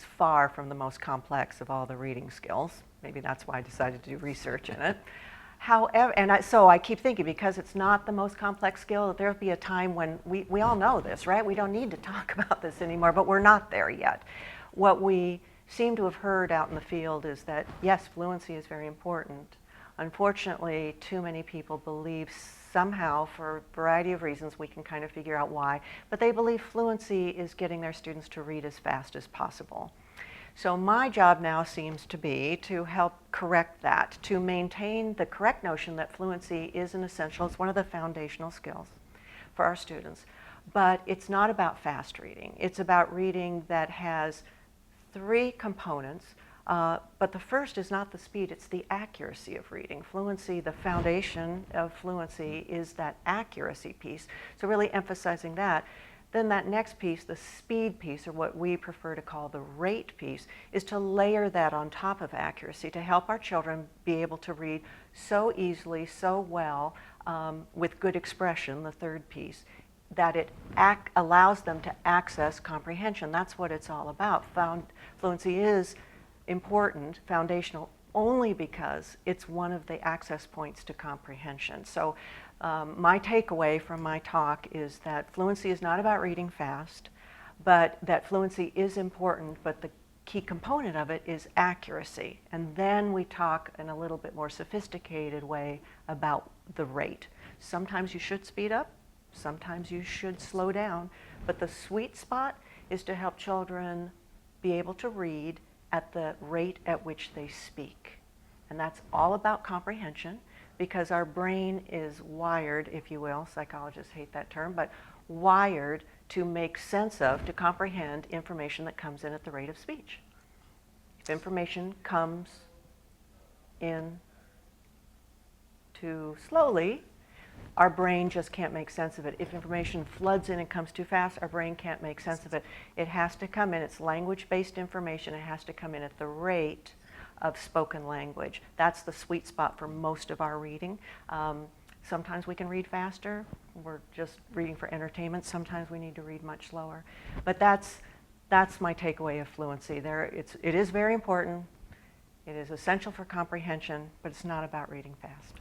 far from the most complex of all the reading skills. Maybe that's why I decided to do research in it. However, so I keep thinking, because it's not the most complex skill, there'll be a time when we all know this, right? We don't need to talk about this anymore, but we're not there yet. What we seem to have heard out in the field is that, yes, fluency is very important. Unfortunately, too many people believe somehow, for a variety of reasons, we can kind of figure out why, but they believe fluency is getting their students to read as fast as possible. So my job now seems to be to help correct that, to maintain the correct notion that fluency is an essential, it's one of the foundational skills for our students. But it's not about fast reading. It's about reading that has three components, but the first is not the speed, it's the accuracy of reading. Fluency, the foundation of fluency is that accuracy piece, so really emphasizing that. Then that next piece, the speed piece, or what we prefer to call the rate piece, is to layer that on top of accuracy to help our children be able to read so easily, so well, with good expression, the third piece, that it allows them to access comprehension. That's what it's all about. Fluency is important, foundational, only because it's one of the access points to comprehension. So my takeaway from my talk is that fluency is not about reading fast, but that fluency is important, but the key component of it is accuracy. And then we talk in a little bit more sophisticated way about the rate. Sometimes you should speed up, sometimes you should slow down, but the sweet spot is to help children be able to read at the rate at which they speak. And that's all about comprehension, because our brain is wired, if you will, psychologists hate that term, but wired to make sense of, to comprehend information that comes in at the rate of speech. If information comes in too slowly, our brain just can't make sense of it. If information floods in and comes too fast, our brain can't make sense of it. It has to come in, it's language-based information, it has to come in at the rate of spoken language. That's the sweet spot for most of our reading. Sometimes we can read faster. We're just reading for entertainment. Sometimes we need to read much slower. But that's my takeaway of fluency. It is very important. It is essential for comprehension, but it's not about reading fast.